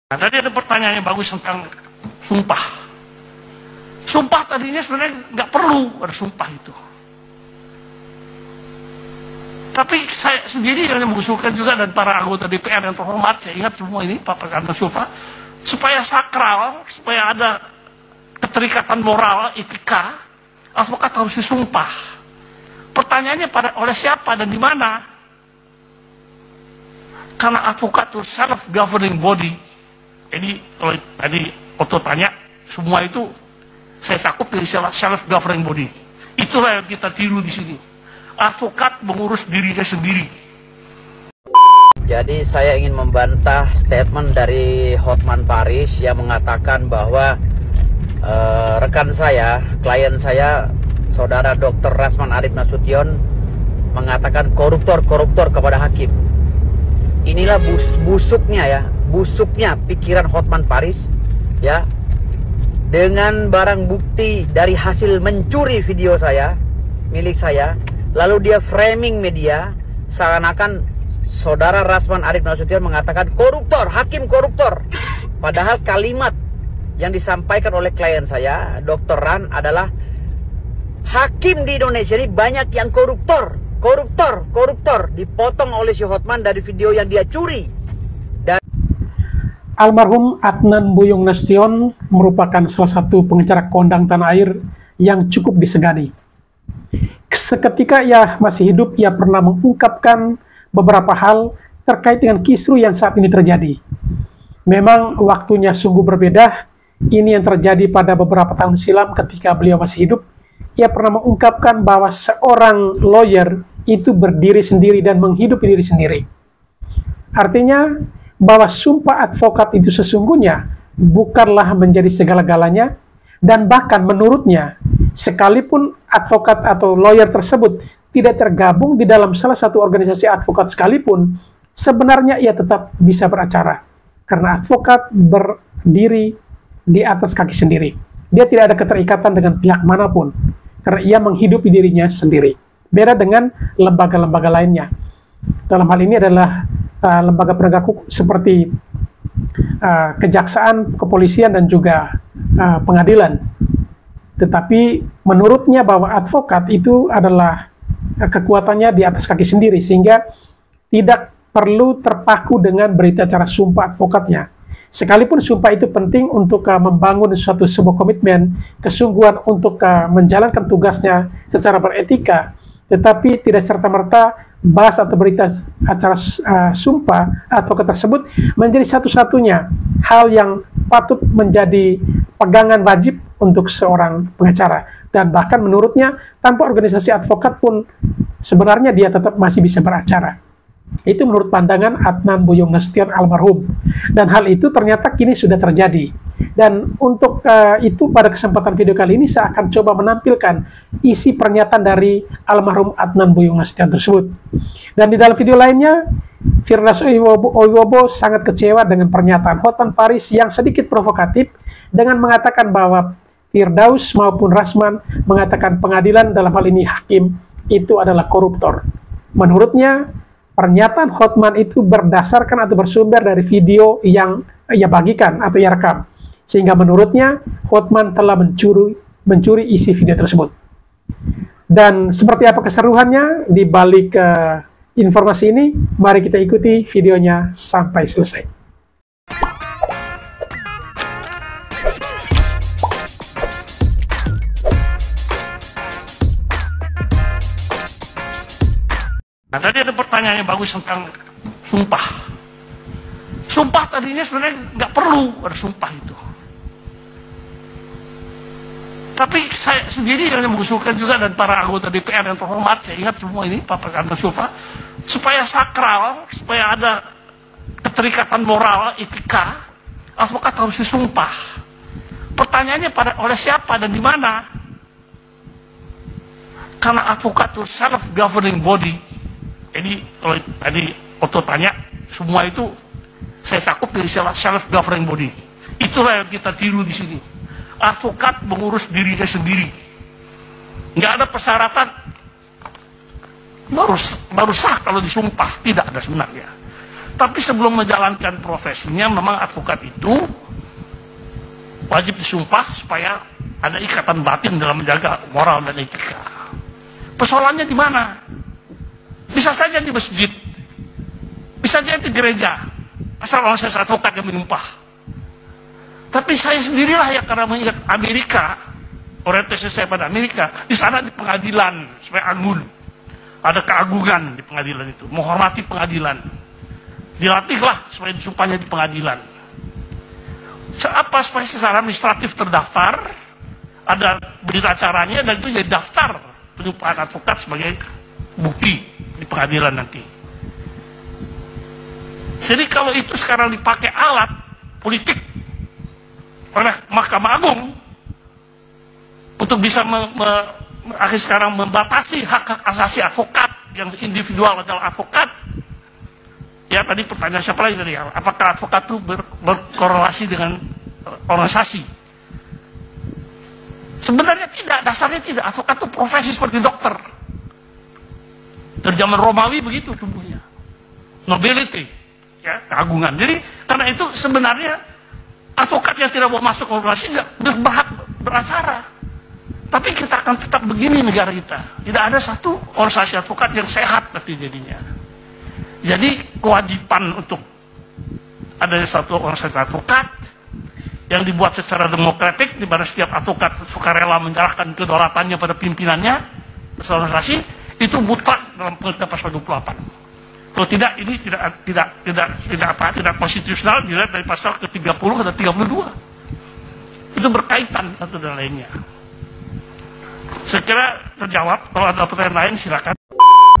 Nah, tadi ada pertanyaan yang bagus tentang sumpah. Sumpah tadinya sebenarnya nggak perlu ada sumpah itu. Tapi saya sendiri yang mengusulkan juga, dan para anggota DPR yang terhormat, saya ingat semua ini, Pak Prakarna Sulfa, supaya sakral, supaya ada keterikatan moral, etika, advokat harus disumpah. Pertanyaannya oleh siapa dan di mana? Karena advokat itu self-governing body. Jadi kalau tadi Otto tanya, semua itu saya cakup dari self-governing body. Itulah yang kita tiru di sini. Advokat mengurus dirinya sendiri. Jadi saya ingin membantah statement dari Hotman Paris yang mengatakan bahwa rekan saya, klien saya, saudara Dr. Rasman Arief Nasution mengatakan koruptor kepada hakim. Inilah busuknya pikiran Hotman Paris, ya, dengan barang bukti dari hasil mencuri video saya, milik saya, lalu dia framing media seakan-akan saudara Rasman Arief Nasution mengatakan koruptor, hakim koruptor. Padahal kalimat yang disampaikan oleh klien saya, Dr. Ran, adalah hakim di Indonesia ini banyak yang koruptor, dipotong oleh si Hotman dari video yang dia curi. Almarhum Adnan Buyung Nasution merupakan salah satu pengacara kondang tanah air yang cukup disegani. Seketika ia masih hidup, ia pernah mengungkapkan beberapa hal terkait dengan kisru yang saat ini terjadi. Memang waktunya sungguh berbeda. Ini yang terjadi pada beberapa tahun silam ketika beliau masih hidup. Ia pernah mengungkapkan bahwa seorang lawyer itu berdiri sendiri dan menghidupi diri sendiri. Artinya bahwa sumpah advokat itu sesungguhnya bukanlah menjadi segala-galanya, dan bahkan menurutnya sekalipun advokat atau lawyer tersebut tidak tergabung di dalam salah satu organisasi advokat sekalipun, sebenarnya ia tetap bisa beracara karena advokat berdiri di atas kaki sendiri. Dia tidak ada keterikatan dengan pihak manapun karena ia menghidupi dirinya sendiri. Beda dengan lembaga-lembaga lainnya. Dalam hal ini adalah lembaga penegak hukum seperti kejaksaan, kepolisian, dan juga pengadilan. Tetapi menurutnya bahwa advokat itu adalah kekuatannya di atas kaki sendiri, sehingga tidak perlu terpaku dengan berita acara sumpah advokatnya. Sekalipun sumpah itu penting untuk membangun sebuah komitmen, kesungguhan untuk menjalankan tugasnya secara beretika, tetapi tidak serta-merta bahas atau berita acara sumpah advokat tersebut menjadi satu-satunya hal yang patut menjadi pegangan wajib untuk seorang pengacara. Dan bahkan menurutnya tanpa organisasi advokat pun sebenarnya dia tetap masih bisa beracara. Itu menurut pandangan Adnan Buyung Nasution almarhum. Dan hal itu ternyata kini sudah terjadi. Dan untuk itu pada kesempatan video kali ini saya akan coba menampilkan isi pernyataan dari almarhum Adnan Buyung Nasution tersebut. Dan di dalam video lainnya, Firdaus Oiwobo sangat kecewa dengan pernyataan Hotman Paris yang sedikit provokatif dengan mengatakan bahwa Firdaus maupun Rasman mengatakan pengadilan, dalam hal ini hakim, itu adalah koruptor. Menurutnya, pernyataan Hotman itu berdasarkan atau bersumber dari video yang ia bagikan atau ia rekam. Sehingga menurutnya Hotman telah mencuri isi video tersebut. Dan seperti apa keseruannya di balik informasi ini, mari kita ikuti videonya sampai selesai. Nah, tadi ada pertanyaan yang bagus tentang sumpah. Sumpah tadinya sebenarnya nggak perlu ada sumpah itu. Tapi saya sendiri yang mengusulkan juga, dan para anggota DPR yang terhormat, saya ingat semua ini, Pak Prakarna Sulfa, supaya sakral, supaya ada keterikatan moral, etika, advokat harus disumpah. Pertanyaannya oleh siapa dan di mana? Karena advokat itu self-governing body. Jadi kalau tadi Otto tanya, semua itu saya cakup dari self-governing body. Itulah yang kita tiru di sini. Advokat mengurus dirinya sendiri. Nggak ada persyaratan baru sah kalau disumpah. Tidak ada sebenarnya. Tapi sebelum menjalankan profesinya, memang advokat itu wajib disumpah supaya ada ikatan batin dalam menjaga moral dan etika. Persoalannya di mana? Bisa saja di masjid, bisa saja di gereja, asal orang saya advokat yang menyumpah. Tapi saya sendirilah yang karena mengingat Amerika, orientasi saya pada Amerika, di sana di pengadilan supaya agung, ada keagungan di pengadilan itu, menghormati pengadilan, dilatihlah supaya disumpahnya di pengadilan. Apa supaya secara administratif terdaftar, ada berita acaranya, dan itu jadi daftar penyumpahan advokat sebagai bukti di pengadilan nanti. Jadi kalau itu sekarang dipakai alat politik oleh Mahkamah Agung untuk bisa akhir sekarang membatasi hak-hak asasi advokat yang individual adalah advokat. Ya tadi pertanyaan siapa lagi tadi? Apakah advokat itu berkorelasi dengan organisasi? Sebenarnya tidak, dasarnya tidak. Advokat itu profesi seperti dokter. Dari zaman Romawi begitu tumbuhnya. Nobility, ya, keagungan. Jadi karena itu sebenarnya advokat yang tidak mau masuk organisasi tidak berhak beracara. Tapi kita akan tetap begini negara kita. Tidak ada satu organisasi advokat yang sehat nanti jadinya. Jadi kewajiban untuk adanya satu organisasi advokat yang dibuat secara demokratik, di mana setiap advokat sukarela menyerahkan kedaulatannya pada pimpinannya, organisasi itu mutlak dalam Pengertian Pasal 28. Kalau tidak, ini tidak konstitusional dilihat dari pasal ke-30 dan 32. Itu berkaitan satu dan lainnya. Saya kira terjawab. Kalau ada pertanyaan lain silakan.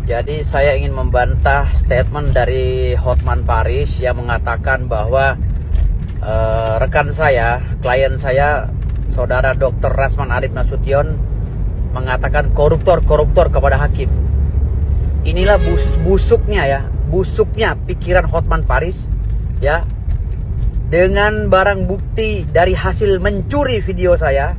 Jadi saya ingin membantah statement dari Hotman Paris yang mengatakan bahwa rekan saya, klien saya, saudara Dr. Rasman Arief Nasution mengatakan koruptor kepada hakim. Inilah busuknya pikiran Hotman Paris, ya. Dengan barang bukti dari hasil mencuri video saya,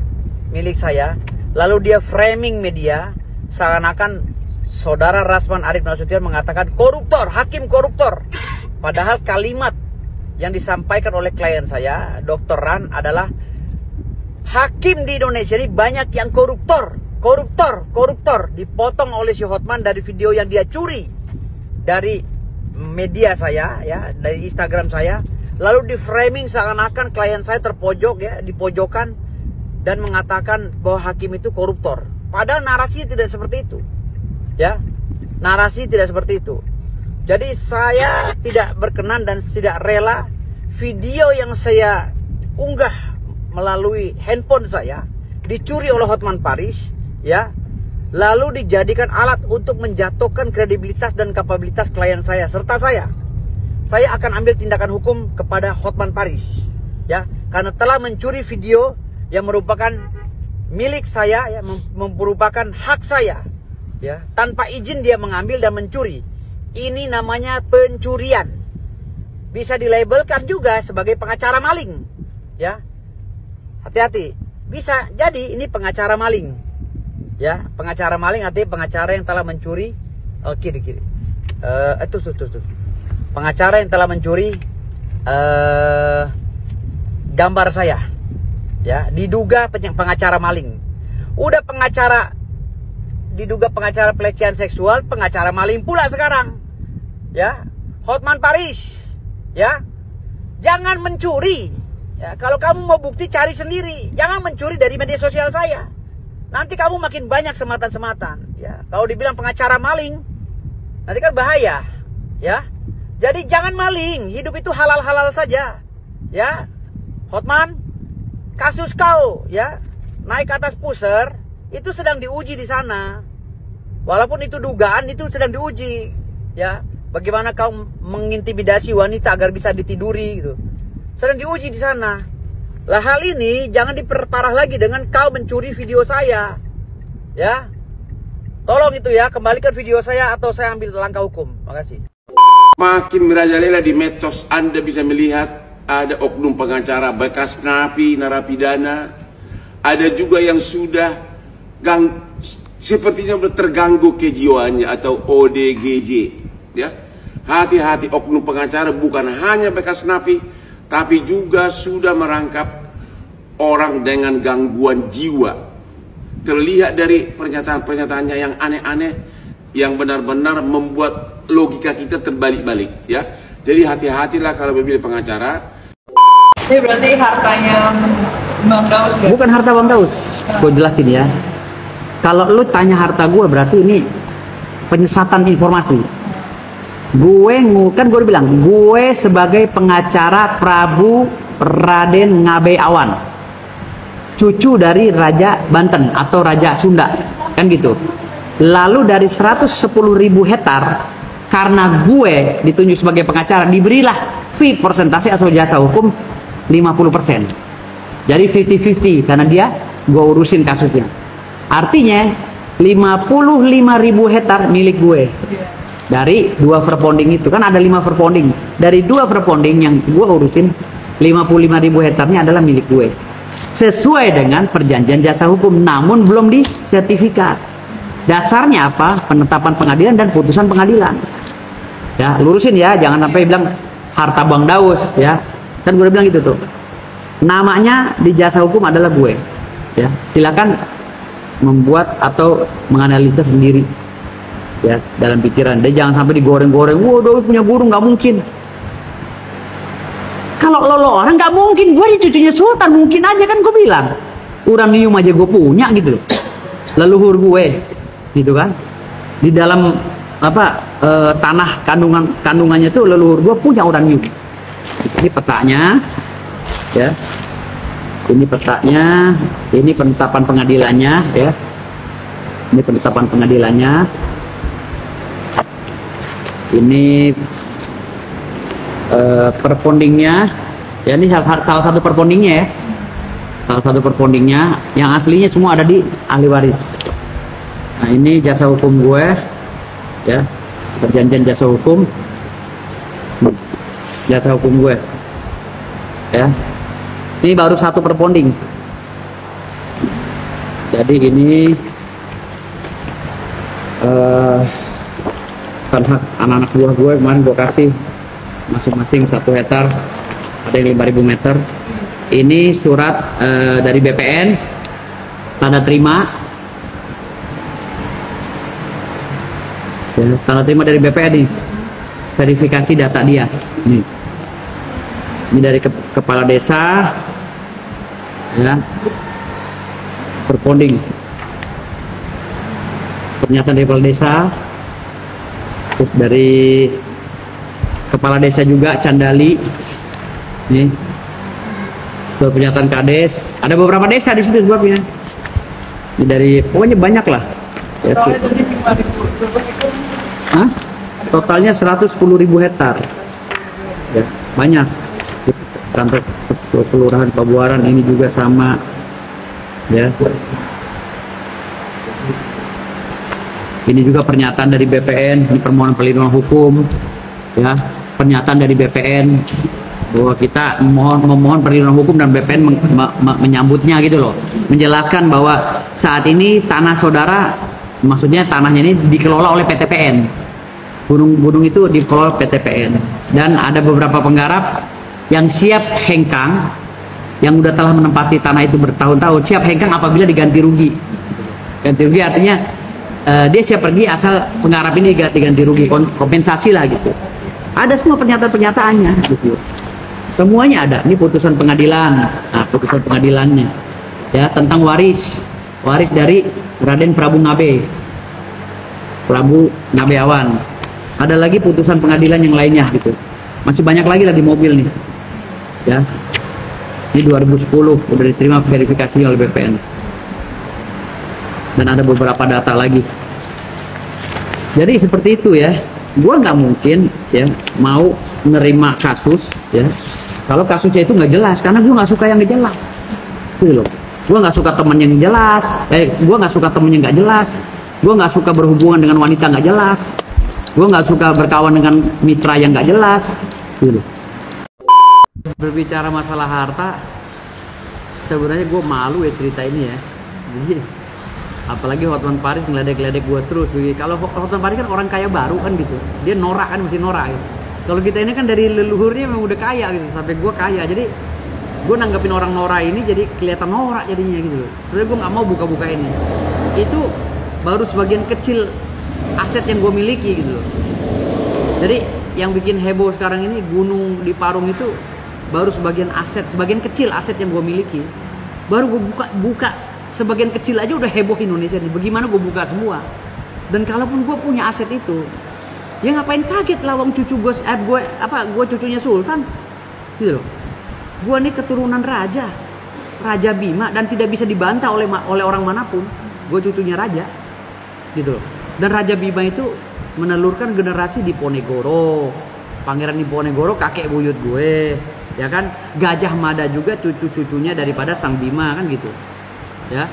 milik saya, lalu dia framing media seakan-akan saudara Rasman Arief Nasution mengatakan koruptor, hakim koruptor. Padahal kalimat yang disampaikan oleh klien saya, Dr. Ran, adalah hakim di Indonesia ini banyak yang koruptor. Dipotong oleh si Hotman dari video yang dia curi dari media saya, ya, dari Instagram saya, lalu di framing seakan-akan klien saya terpojok, ya, dipojokkan dan mengatakan bahwa hakim itu koruptor. Padahal narasinya tidak seperti itu, ya, narasi tidak seperti itu. Jadi saya tidak berkenan dan tidak rela video yang saya unggah melalui handphone saya dicuri oleh Hotman Paris, ya, lalu dijadikan alat untuk menjatuhkan kredibilitas dan kapabilitas klien saya serta saya. Saya akan ambil tindakan hukum kepada Hotman Paris, ya, karena telah mencuri video yang merupakan milik saya, ya, merupakan hak saya, ya, tanpa izin dia mengambil dan mencuri. Ini namanya pencurian. Bisa dilabelkan juga sebagai pengacara maling, ya. Hati-hati. Bisa jadi ini pengacara maling, ya. Pengacara maling artinya pengacara yang telah mencuri. Kiri. Tuh. Pengacara yang telah mencuri gambar saya, ya. Diduga pengacara maling. Udah diduga pengacara pelecehan seksual, pengacara maling pula sekarang, ya. Hotman Paris, ya, jangan mencuri, ya. Kalau kamu mau bukti cari sendiri, jangan mencuri dari media sosial saya. Nanti kamu makin banyak sematan-sematan, ya. Kalau dibilang pengacara maling, nanti kan bahaya, ya. Jadi jangan maling, hidup itu halal-halal saja, ya. Hotman, kasus kau, ya, naik ke atas pusher itu sedang diuji di sana. Walaupun itu dugaan, itu sedang diuji, ya. Bagaimana kau mengintimidasi wanita agar bisa ditiduri, gitu. Sedang diuji di sana. Lah hal ini jangan diperparah lagi dengan kau mencuri video saya, ya. Tolong itu, ya, kembalikan video saya atau saya ambil langkah hukum. Makasih. Makin merajalela di medsos, Anda bisa melihat ada oknum pengacara bekas napi, narapidana. Ada juga yang sudah sepertinya terganggu kejiwaannya atau ODGJ, ya. hati-hati oknum pengacara bukan hanya bekas napi, tapi juga sudah merangkap orang dengan gangguan jiwa. Terlihat dari pernyataan-pernyataannya yang aneh-aneh, yang benar-benar membuat logika kita terbalik-balik, ya. Jadi hati-hatilah kalau memilih pengacara. Ini berarti hartanya Bang Daus ya? Bukan harta Bang Daus. Gue jelasin ya. Kalau lu tanya harta gue, berarti ini penyesatan informasi. Kan gue bilang, gue sebagai pengacara Prabu Raden Ngabe Awan, cucu dari Raja Banten atau Raja Sunda, kan gitu. Lalu dari 110.000 hektar, karena gue ditunjuk sebagai pengacara, diberilah fee persentase atau jasa hukum 50%. Jadi 50-50, karena dia gue urusin kasusnya. Artinya 55.000 hektar milik gue. Dari 2 verponding itu, kan ada 5 verponding. Dari 2 verponding yang gue urusin, 55.000 hektarnya adalah milik gue. Sesuai dengan perjanjian jasa hukum, namun belum disertifikat. Dasarnya apa? Penetapan pengadilan dan putusan pengadilan. Ya, lurusin ya, jangan sampai bilang harta Bang Daus, ya. Kan gue bilang gitu tuh. Namanya di jasa hukum adalah gue. Ya, silakan membuat atau menganalisa sendiri. Ya, dalam pikiran. Dan jangan sampai digoreng-goreng. Wah, Daus punya guru, nggak mungkin. Kalau lo orang nggak mungkin. Gue di cucunya Sultan, mungkin aja, kan gue bilang. Uranium aja gue punya gitu loh. Leluhur gue, gitu kan. Di dalam tanah kandungannya tuh leluhur gue punya uranium. Ini petanya, ya. Ini petanya, ini penetapan pengadilannya, ya. Ini penetapan pengadilannya. Ini perpondingnya, ya, ini salah satu perpondingnya, ya. Salah satu perpondingnya, yang aslinya semua ada di ahli waris. Nah, ini jasa hukum gue, ya, perjanjian jasa hukum gue, ya. Ini baru satu perponding. Jadi ini kan hak anak-anak buah gue kemarin gue kasih masing-masing 1 hektar, ada yang 5.000 meter. Ini surat dari BPN, tanda terima, ya, tanda terima dari BPN nih, verifikasi data dia. Ini dari kepala desa, ya, perponding, pernyataan dari kepala desa. Terus dari kepala desa juga Candali, nih, surat pernyataan kades. Ada beberapa desa di situ sebabnya. Ini dari, pokoknya banyak lah. Ya, totalnya 110.000 hektar. Ya, banyak. Kantor Kelurahan Pabuaran ini juga sama. Ya. Ini juga pernyataan dari BPN, ini permohonan perlindungan hukum, ya, pernyataan dari BPN bahwa kita memohon perlindungan hukum dan BPN menyambutnya gitu loh, menjelaskan bahwa saat ini tanah saudara, maksudnya tanahnya ini dikelola oleh PTPN, gunung itu dikelola PTPN, dan ada beberapa penggarap yang siap hengkang, yang udah telah menempati tanah itu bertahun-tahun, siap hengkang apabila diganti rugi. Ganti rugi artinya dia siap pergi asal penggarap ini diganti rugi, kompensasi lah gitu. Ada semua pernyataan-pernyataannya gitu. Semuanya ada. Ini putusan pengadilan. Nah, putusan pengadilannya, ya, tentang waris dari Raden Prabu Ngabe Awan. Ada lagi putusan pengadilan yang lainnya gitu. Masih banyak lagi lah di mobil nih, ya. Ini 2010 udah diterima verifikasi oleh BPN. Dan ada beberapa data lagi. Jadi seperti itu ya. Gua nggak mungkin ya mau menerima kasus ya kalau kasusnya itu nggak jelas, karena gua nggak suka yang nggak jelas. Gitu loh. Gua nggak suka temen yang jelas. Gua nggak suka temen yang nggak jelas. Gua nggak suka berhubungan dengan wanita nggak jelas. Gua nggak suka berkawan dengan mitra yang nggak jelas. Gitu. Berbicara masalah harta, sebenarnya gue malu ya cerita ini ya. Jadi Apalagi Hotman Paris ngeledek-ledek gue terus. Kalau Hotman Paris kan orang kaya baru kan gitu. Dia norak kan, mesti norak gitu. Kalau kita ini kan dari leluhurnya memang udah kaya gitu. Sampai gue kaya. Jadi gue nanggepin orang norak ini jadi kelihatan norak jadinya gitu loh. Sebenarnya gue nggak mau buka-buka ini. Itu baru sebagian kecil aset yang gue miliki gitu loh. Jadi yang bikin heboh sekarang ini gunung di Parung itu baru sebagian kecil aset yang gue miliki. Baru gue buka sebagian kecil aja udah heboh Indonesia nih. Bagaimana gue buka semua? Dan kalaupun gue punya aset itu, ya ngapain kaget lah wong cucu gue, gue cucunya Sultan, gitu loh. Gue nih keturunan Raja Bima dan tidak bisa dibantah oleh orang manapun. Gue cucunya Raja, gitu loh. Dan Raja Bima itu menelurkan generasi di Ponegoro, Pangeran Diponegoro kakek buyut gue, ya kan. Gajah Mada juga cucu-cucunya daripada Sang Bima kan gitu. Ya.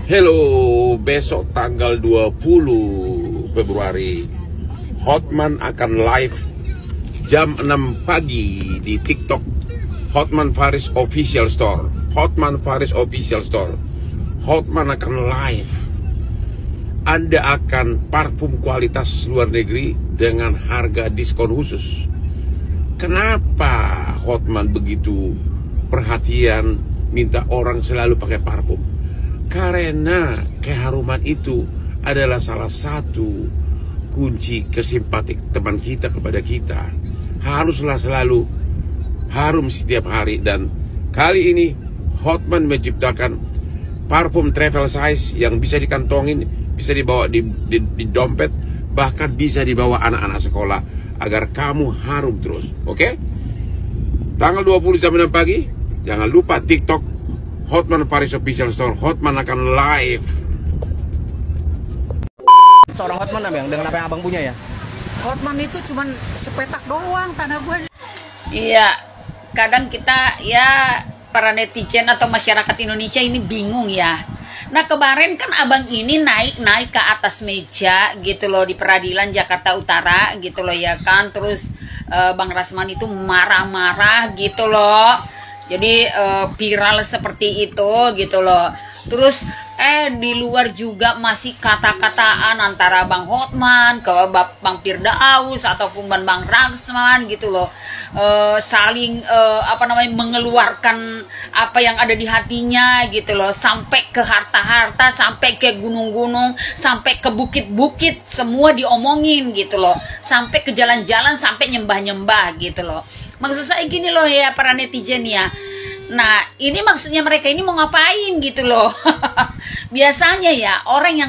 Hello, besok tanggal 20 Februari Hotman akan live jam 6 pagi di TikTok Hotman Paris Official Store. Hotman Paris Official Store. Hotman akan live. Anda akan parfum kualitas luar negeri dengan harga diskon khusus. Kenapa Hotman begitu perhatian minta orang selalu pakai parfum? Karena keharuman itu adalah salah satu kunci kesimpatik teman kita kepada kita. Haruslah selalu harum setiap hari. Dan kali ini Hotman menciptakan parfum travel size yang bisa dikantongin, bisa dibawa di dompet, bahkan bisa dibawa anak-anak sekolah agar kamu harum terus. Oke? Tanggal 20 jam 6 pagi, jangan lupa TikTok Hotman Paris Official Store. Hotman akan live. Seorang Hotman abang, dengan apa yang abang punya ya? Hotman itu cuman sepetak doang tanah gue. Iya, kadang kita ya para netizen atau masyarakat Indonesia ini bingung ya. Nah kemarin kan abang ini naik ke atas meja gitu loh di peradilan Jakarta Utara gitu loh ya kan. Terus Bang Rasman itu marah-marah gitu loh. Jadi viral seperti itu gitu loh. Terus di luar juga masih kata-kataan antara Bang Hotman ke Bang Firdaus ataupun Bang Rasman gitu loh. Saling mengeluarkan apa yang ada di hatinya gitu loh, sampai ke harta-harta, sampai ke gunung-gunung, sampai ke bukit-bukit, semua diomongin gitu loh, sampai ke jalan-jalan, sampai nyembah-nyembah gitu loh. Maksud saya gini loh ya para netizen ya. Nah ini maksudnya mereka ini mau ngapain gitu loh. Biasanya ya orang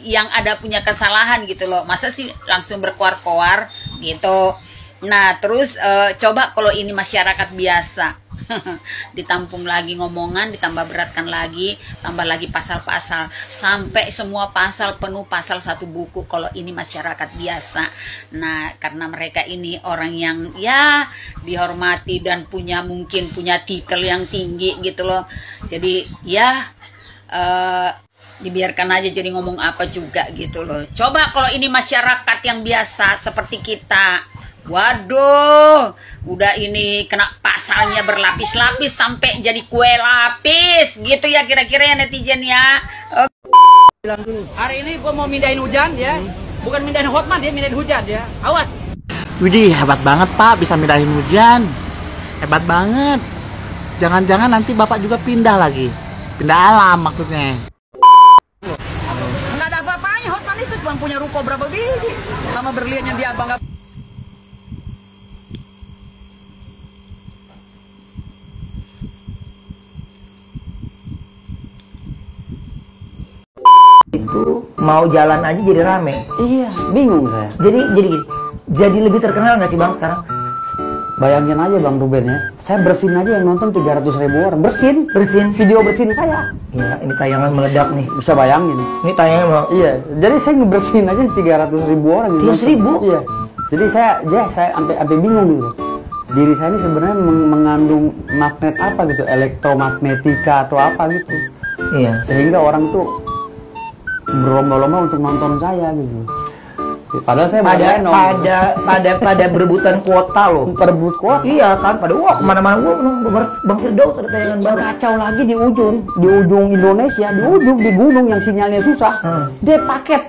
yang ada punya kesalahan gitu loh, masa sih langsung berkoar-koar gitu. Nah terus coba kalau ini masyarakat biasa ditampung lagi ngomongan, ditambah beratkan lagi, tambah lagi pasal-pasal, sampai semua pasal penuh, pasal satu buku kalau ini masyarakat biasa. Nah karena mereka ini orang yang ya dihormati dan mungkin punya titel yang tinggi gitu loh, jadi ya dibiarkan aja jadi ngomong apa juga gitu loh. Coba kalau ini masyarakat yang biasa seperti kita, waduh, udah ini kena pasalnya berlapis-lapis sampai jadi kue lapis gitu ya kira-kira ya netizen ya. Hari ini gue mau mindahin hujan ya, bukan mindahin Hotman ya, mindahin hujan ya. Awas. Widih, hebat banget Pak, bisa mindahin hujan. Hebat banget. Jangan-jangan nanti Bapak juga pindah lagi. Pindah alam maksudnya. Nggak ada apa-apanya Hotman itu, cuma punya ruko berapa biji sama berliannya dia bangga. Itu mau jalan aja jadi rame. Iya, bingung saya. Jadi gini, jadi lebih terkenal nggak sih Bang sekarang? Bayangin aja Bang Ruben ya, saya bersin aja yang nonton 300.000 orang. Bersin video bersin saya. Ya ini tayangan meledak nih. Bisa bayangin. Ini tayangan mau. Iya, jadi saya ngebersihin aja 300.000 orang. 300.000? Iya. Jadi saya sampai bingung gitu. Diri saya ini sebenarnya mengandung magnet apa gitu, elektromagnetika atau apa gitu. Iya. Sehingga orang tuh berlomba-lomba untuk nonton saya gitu. Padahal saya pada berebutan kuota loh. Perebut kuota. Iya kan, pada wah kemana-mana Bang Firdaus ada tayangan baru. Kacau lagi di ujung Indonesia, di gunung yang sinyalnya susah. Dia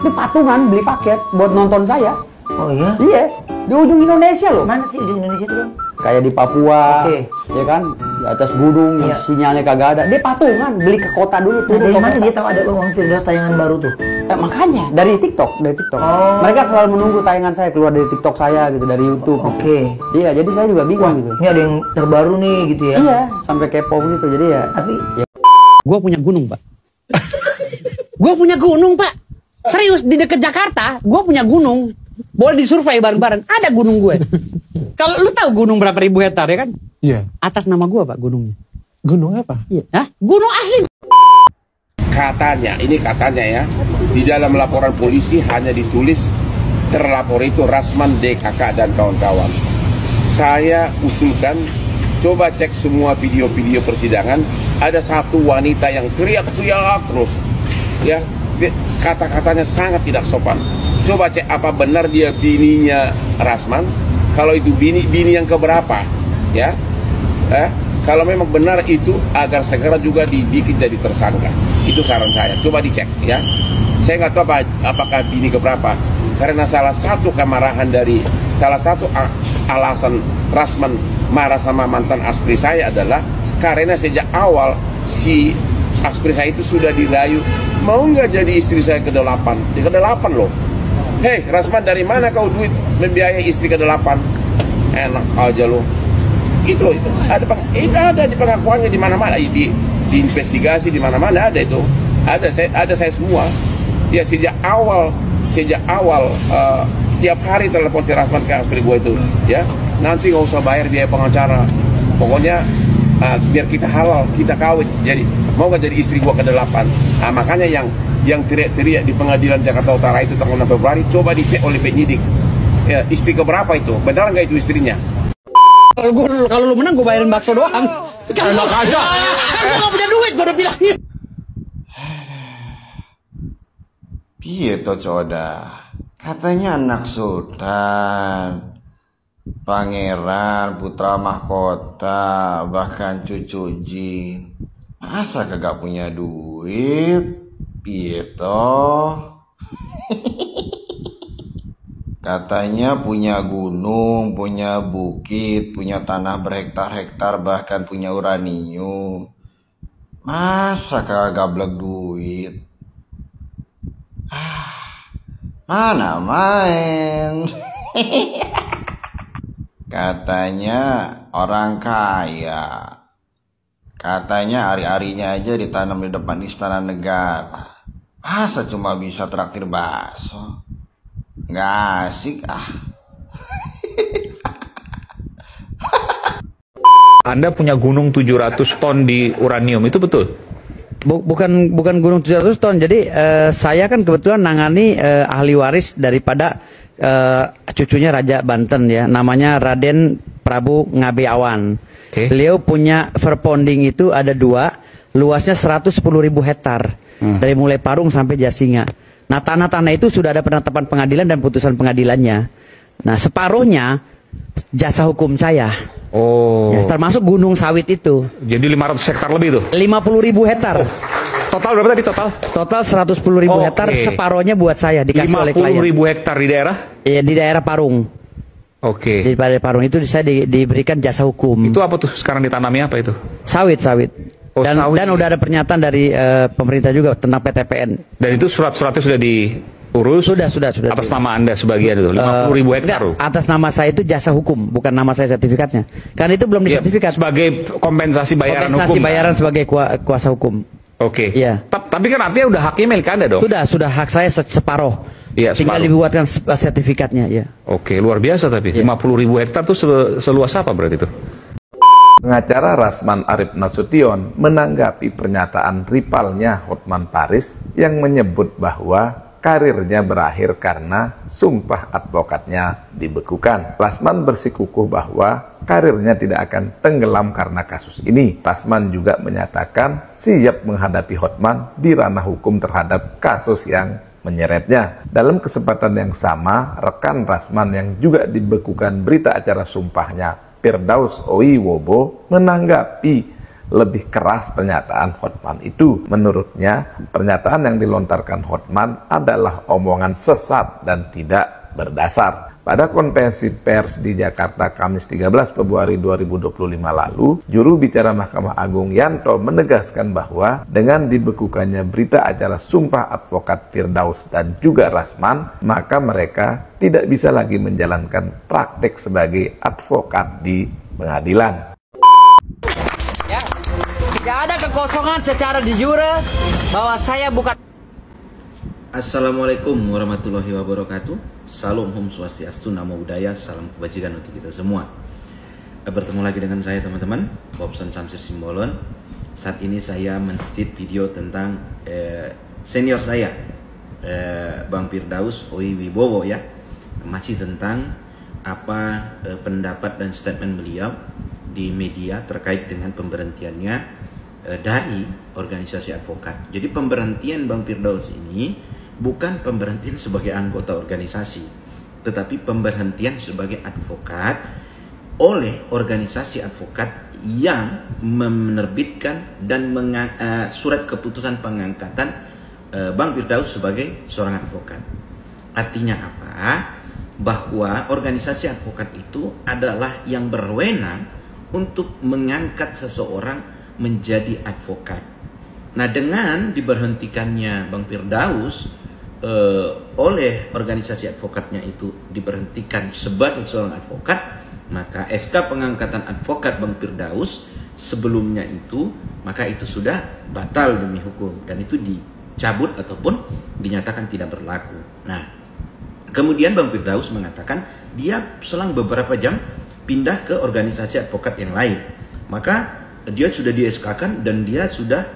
patungan beli paket buat nonton saya. Oh iya? Iya, di ujung Indonesia loh. Mana sih ujung Indonesia itu Bang? Kayak di Papua, ya kan, di atas gunung, sinyalnya kagak ada. Dia patungan beli ke kota dulu. Dari mana dia tahu ada Bang Firdaus tayangan baru tuh? Makanya dari TikTok. Oh. Mereka selalu menunggu tayangan saya keluar dari TikTok saya gitu, dari YouTube. Oke. Iya, jadi saya juga bingung gitu. Ini ada yang terbaru nih gitu ya? Iya, sampai kepo gitu. Jadi ya. Tapi Gua punya gunung, Pak. Gua punya gunung, Pak. Serius, di dekat Jakarta, gua punya gunung. Boleh disurvei bareng-bareng. Ada gunung gue. Kalau lu tahu gunung berapa ribu hektar ya kan? Iya. Atas nama gua, Pak, gunungnya. Gunung apa? Iya. Hah? Gunung asli. Katanya, ini katanya ya, di dalam laporan polisi hanya ditulis terlapor itu Rasman, DKK, dan kawan-kawan. Saya usulkan, coba cek semua video-video persidangan, ada satu wanita yang teriak-teriak terus, ya, kata-katanya sangat tidak sopan. Coba cek apa benar dia bininya Rasman, kalau itu bini yang keberapa, ya. Kalau memang benar itu agar segera juga dibikin jadi tersangka. Itu saran saya. Coba dicek ya. Saya nggak tahu apakah bini keberapa. Karena salah satu kemarahan dari salah satu alasan Rasman marah sama mantan aspri saya adalah karena sejak awal si aspri saya itu sudah dirayu mau nggak jadi istri saya ke-8. Dia ke-8 loh. Hei Rasman, dari mana kau duit membiayai istri ke-8? Enak aja lo. Itu ada di pengakuannya di mana-mana, di investigasi di mana-mana ada itu. Ada saya semua. Ya sejak awal tiap hari telepon si Rasman ke aspri gue itu, ya. Nanti nggak usah bayar biaya pengacara. Pokoknya biar kita halal, kita kawin. Jadi mau nggak jadi istri gua ke-8? Nah, makanya yang teriak-teriak di pengadilan Jakarta Utara itu tanggal 6 Februari, coba dicek oleh penyidik. Ya, istri keberapa itu? Benar nggak itu istrinya? Kalau lu menang gue bayarin bakso doang. Enak aja. Kan gue gak punya duit, gue udah bilangin. Piye to coda? Katanya anak sultan, pangeran, putra mahkota, bahkan cucu jin. Masa kagak punya duit? Piye toh? Katanya punya gunung, punya bukit, punya tanah berhektar-hektar, bahkan punya uranium. Masa kagak gablek duit? Mana main? Katanya orang kaya. Katanya hari-harinya aja ditanam di depan istana negara. Masa cuma bisa traktir bakso? Nggak asik ah. Anda punya gunung 700 ton di uranium, itu betul? Bukan gunung 700 ton. Jadi saya kan kebetulan nangani ahli waris daripada cucunya Raja Banten ya. Namanya Raden Prabu Ngabeawan. Okay. Beliau punya verponding itu ada 2, luasnya 110.000 hektar. Dari mulai Parung sampai Jasinga. Nah, tanah-tanah itu sudah ada penetapan pengadilan dan putusan pengadilannya. Nah, separuhnya jasa hukum saya. Oh. Ya, termasuk gunung sawit itu. Jadi 500 hektar lebih tuh? 50.000 hektar. Total berapa tadi total? Total 110.000 hektar, separuhnya buat saya dikasih oleh klien. 50.000 hektar di daerah? Iya, di daerah Parung. Oke. Di daerah Parung itu saya diberikan jasa hukum. Itu apa tuh sekarang ditanamnya apa itu? Sawit. Oh, Dan udah ada pernyataan dari pemerintah juga tentang PTPN. Dan itu surat-suratnya sudah diurus? Sudah. Atas nama Anda sebagian itu, 50.000 hektar. Atas nama saya itu jasa hukum, bukan nama saya sertifikatnya. Karena itu belum disertifikat. Sebagai kompensasi bayaran hukum. Kompensasi bayaran sebagai kuasa hukum. Oke. Iya. Tapi kan artinya udah haknya milik Anda dong? Sudah hak saya separuh. Iya, tinggal dibuatkan sertifikatnya, ya. Oke, luar biasa tapi. 50.000 hektar tuh seluas apa berarti itu? Pengacara Rasman Arif Nasution menanggapi pernyataan rivalnya Hotman Paris yang menyebut bahwa karirnya berakhir karena sumpah advokatnya dibekukan. Rasman bersikukuh bahwa karirnya tidak akan tenggelam karena kasus ini. Rasman juga menyatakan siap menghadapi Hotman di ranah hukum terhadap kasus yang menyeretnya. Dalam kesempatan yang sama, rekan Rasman yang juga dibekukan berita acara sumpahnya, Firdaus Oiwibowo, menanggapi lebih keras pernyataan Hotman itu. Menurutnya, pernyataan yang dilontarkan Hotman adalah omongan sesat dan tidak berdasar. Pada konferensi pers di Jakarta Kamis 13 Februari 2025 lalu, juru bicara Mahkamah Agung Yanto menegaskan bahwa dengan dibekukannya berita acara sumpah advokat Firdaus dan juga Rasman, maka mereka tidak bisa lagi menjalankan praktek sebagai advokat di pengadilan. Ya, tidak ada kekosongan secara de jure bahwa saya bukan. Assalamualaikum warahmatullahi wabarakatuh. Salam Om Swastiastu, Namo Buddhaya, salam kebajikan untuk kita semua. Bertemu lagi dengan saya teman-teman, Bobson Samsir Simbolon. Saat ini saya men-state video tentang senior saya, Bang Firdaus Oiwibowo ya. Masih tentang apa pendapat dan statement beliau di media terkait dengan pemberhentiannya dari organisasi advokat. Jadi pemberhentian Bang Firdaus ini bukan pemberhentian sebagai anggota organisasi, tetapi pemberhentian sebagai advokat oleh organisasi advokat yang menerbitkan dan surat keputusan pengangkatan Bang Firdaus sebagai seorang advokat. Artinya apa? Bahwa organisasi advokat itu adalah yang berwenang untuk mengangkat seseorang menjadi advokat. Nah, dengan diberhentikannya Bang Firdaus oleh organisasi advokatnya itu diberhentikan sebagai seorang advokat, maka SK pengangkatan advokat Bang Firdaus sebelumnya itu, maka itu sudah batal demi hukum dan itu dicabut ataupun dinyatakan tidak berlaku. Nah, kemudian Bang Firdaus mengatakan dia selang beberapa jam pindah ke organisasi advokat yang lain, maka dia sudah di SK-kan dan dia sudah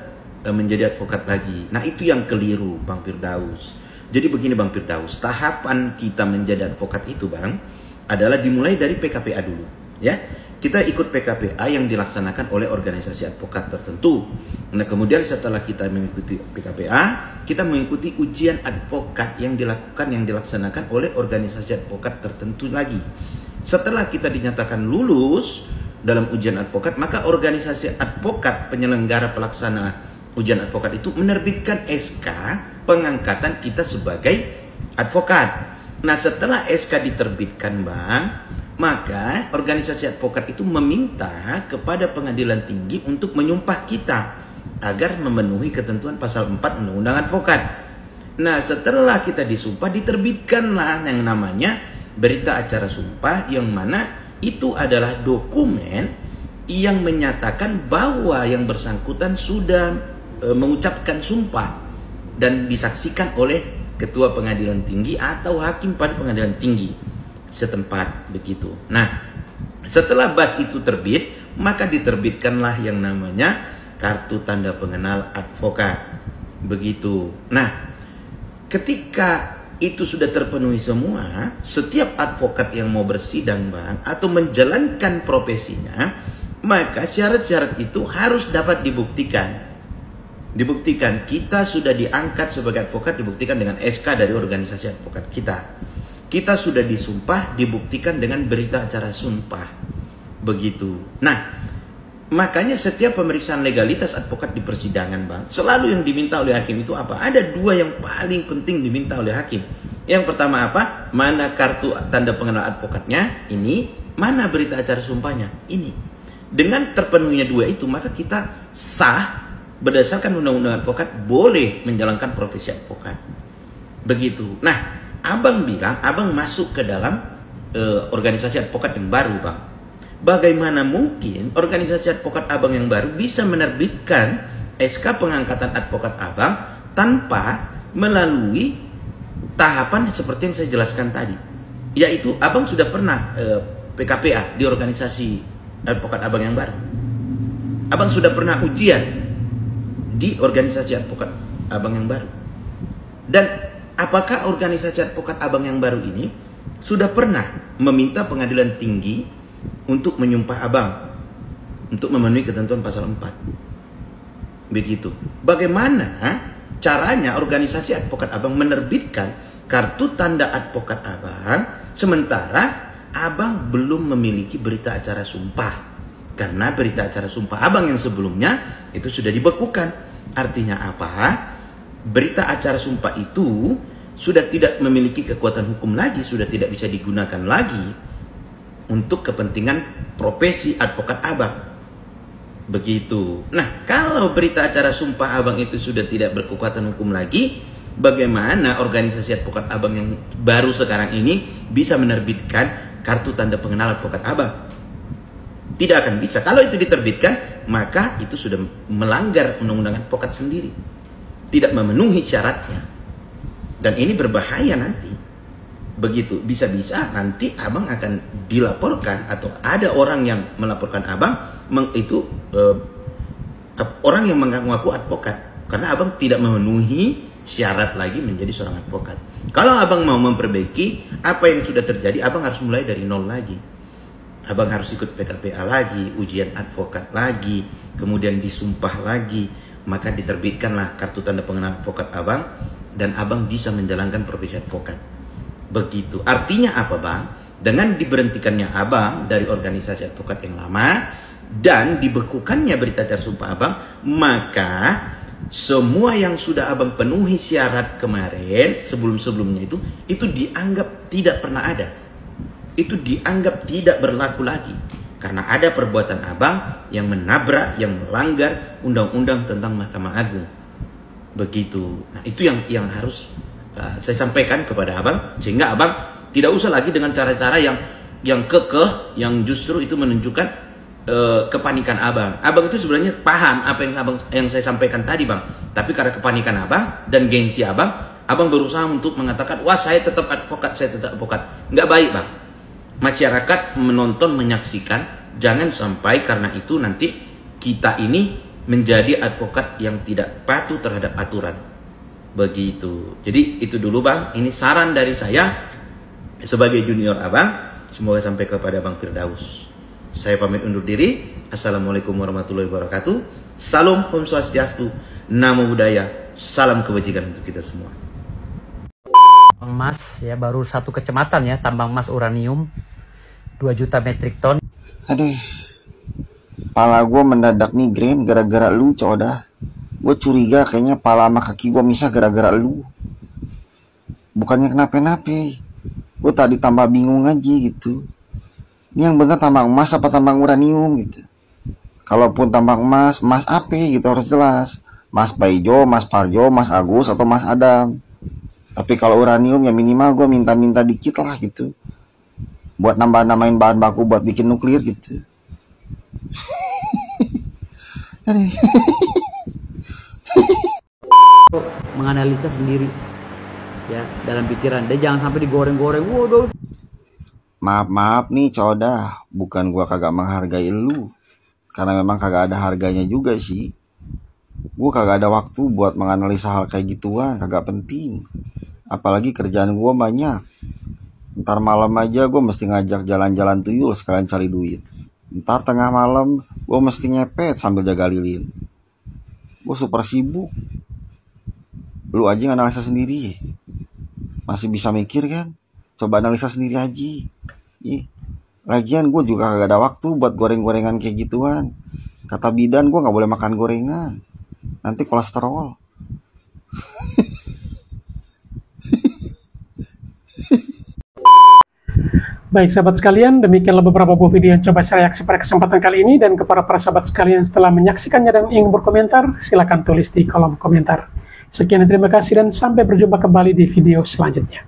menjadi advokat lagi. Nah, itu yang keliru Bang Firdaus. Jadi begini Bang Firdaus, tahapan kita menjadi advokat itu Bang adalah dimulai dari PKPA dulu ya. Kita ikut PKPA yang dilaksanakan oleh organisasi advokat tertentu. Nah, kemudian setelah kita mengikuti PKPA, kita mengikuti ujian advokat yang dilaksanakan oleh organisasi advokat tertentu lagi. Setelah kita dinyatakan lulus dalam ujian advokat, maka organisasi advokat penyelenggara pelaksana ujian advokat itu menerbitkan SK pengangkatan kita sebagai advokat. Nah, setelah SK diterbitkan Bang, maka organisasi advokat itu meminta kepada pengadilan tinggi untuk menyumpah kita agar memenuhi ketentuan pasal 4 Undang-Undang Advokat. Nah, setelah kita disumpah, diterbitkanlah yang namanya berita acara sumpah, yang mana itu adalah dokumen yang menyatakan bahwa yang bersangkutan sudah mengucapkan sumpah dan disaksikan oleh ketua pengadilan tinggi atau hakim pada pengadilan tinggi setempat begitu. Nah, setelah BAS itu terbit, maka diterbitkanlah yang namanya kartu tanda pengenal advokat begitu. Nah, ketika itu sudah terpenuhi semua, setiap advokat yang mau bersidang Bang atau menjalankan profesinya, maka syarat-syarat itu harus dapat dibuktikan. Kita sudah diangkat sebagai advokat, dibuktikan dengan SK dari organisasi advokat kita. Kita sudah disumpah, dibuktikan dengan berita acara sumpah. Begitu. Nah, makanya setiap pemeriksaan legalitas advokat di persidangan Bang, selalu yang diminta oleh hakim itu apa? Ada dua yang paling penting diminta oleh hakim. Yang pertama apa? Mana kartu tanda pengenal advokatnya? Ini. Mana berita acara sumpahnya? Ini. Dengan terpenuhinya dua itu, maka kita sah berdasarkan undang-undang advokat boleh menjalankan profesi advokat. Begitu. Nah, Abang bilang Abang masuk ke dalam organisasi advokat yang baru Bang. Bagaimana mungkin organisasi advokat Abang yang baru bisa menerbitkan SK pengangkatan advokat Abang tanpa melalui tahapan seperti yang saya jelaskan tadi? Yaitu Abang sudah pernah PKPA di organisasi advokat Abang yang baru. Abang sudah pernah ujian di organisasi advokat Abang yang baru. Dan apakah organisasi advokat Abang yang baru ini sudah pernah meminta pengadilan tinggi untuk menyumpah Abang untuk memenuhi ketentuan pasal 4? Begitu. Bagaimana caranya organisasi advokat abang menerbitkan kartu tanda advokat abang, sementara abang belum memiliki berita acara sumpah. Karena berita acara sumpah abang yang sebelumnya itu sudah dibekukan. Artinya apa? Berita acara sumpah itu sudah tidak memiliki kekuatan hukum lagi, sudah tidak bisa digunakan lagi untuk kepentingan profesi advokat abang. Begitu. Nah, kalau berita acara sumpah abang itu sudah tidak berkekuatan hukum lagi, bagaimana organisasi advokat abang yang baru sekarang ini bisa menerbitkan kartu tanda pengenal advokat abang? Tidak akan bisa. Kalau itu diterbitkan, maka itu sudah melanggar undang-undang advokat sendiri. Tidak memenuhi syaratnya. Dan ini berbahaya nanti. Begitu. Bisa-bisa nanti abang akan dilaporkan atau ada orang yang melaporkan abang orang yang mengaku advokat. Karena abang tidak memenuhi syarat lagi menjadi seorang advokat. Kalau abang mau memperbaiki apa yang sudah terjadi, abang harus mulai dari nol lagi. Abang harus ikut PKPA lagi, ujian advokat lagi, kemudian disumpah lagi, maka diterbitkanlah kartu tanda pengenal advokat abang, dan abang bisa menjalankan profesi advokat. Begitu. Artinya apa bang? Dengan diberhentikannya abang dari organisasi advokat yang lama, dan dibekukannya berita acara sumpah abang, maka semua yang sudah abang penuhi syarat kemarin, sebelum-sebelumnya itu dianggap tidak pernah ada. Itu dianggap tidak berlaku lagi karena ada perbuatan abang yang menabrak, yang melanggar undang-undang tentang Mahkamah Agung. Begitu. Nah, itu yang harus saya sampaikan kepada abang, sehingga abang tidak usah lagi dengan cara-cara yang kekeh, yang justru itu menunjukkan kepanikan abang. Abang itu sebenarnya paham apa yang saya sampaikan tadi bang, tapi karena kepanikan abang dan gengsi abang berusaha untuk mengatakan, wah saya tetap advokat, saya tetap advokat. Nggak baik bang. Masyarakat menonton, menyaksikan, jangan sampai karena itu nanti kita ini menjadi advokat yang tidak patuh terhadap aturan. Begitu. Jadi itu dulu bang, ini saran dari saya sebagai junior abang. Semoga sampai kepada Bang Firdaus. Saya pamit undur diri. Assalamualaikum warahmatullahi wabarakatuh. Salam Om Swastiastu, Namo Buddhaya, salam kebajikan untuk kita semua. Emas ya, baru satu kecamatan ya, tambang emas uranium 2 juta metrik ton. Aduh, pala gue mendadak migrain gara-gara lu, coda. Gue curiga kayaknya pala sama kaki gue misah gara-gara lu. Bukannya kenapa-napa. Gue tadi tambah bingung aja gitu. Ini yang bener tambang emas apa tambang uranium gitu. Kalaupun tambang emas, emas apa gitu harus jelas. Mas Paijo, Mas Parjo, Mas Agus, atau Mas Adam. Tapi kalau uranium ya minimal gue minta-minta dikit lah gitu. Buat nambah-nambahin bahan baku buat bikin nuklir gitu. Menganalisa sendiri ya dalam pikiran. Dia jangan sampai digoreng-goreng. Waduh. Maaf nih coda, bukan gua kagak menghargai lu. Karena memang kagak ada harganya juga sih. Gua kagak ada waktu buat menganalisa hal kayak gituan, kagak penting. Apalagi kerjaan gue banyak. Ntar malam aja gue mesti ngajak jalan-jalan tuyul sekalian cari duit. Ntar tengah malam gue mesti ngepet sambil jaga lilin. Gue super sibuk. Lu aja nganalisa sendiri. Masih bisa mikir kan? Coba analisa sendiri aja. Lagian gue juga kagak ada waktu buat goreng-gorengan kayak gituan. Kata bidan gue gak boleh makan gorengan, nanti kolesterol. Baik sahabat sekalian, demikianlah beberapa buah video yang coba saya reaksi pada kesempatan kali ini. Dan kepada para sahabat sekalian setelah menyaksikannya dan ingin berkomentar, silakan tulis di kolom komentar. Sekian dan terima kasih, dan sampai berjumpa kembali di video selanjutnya.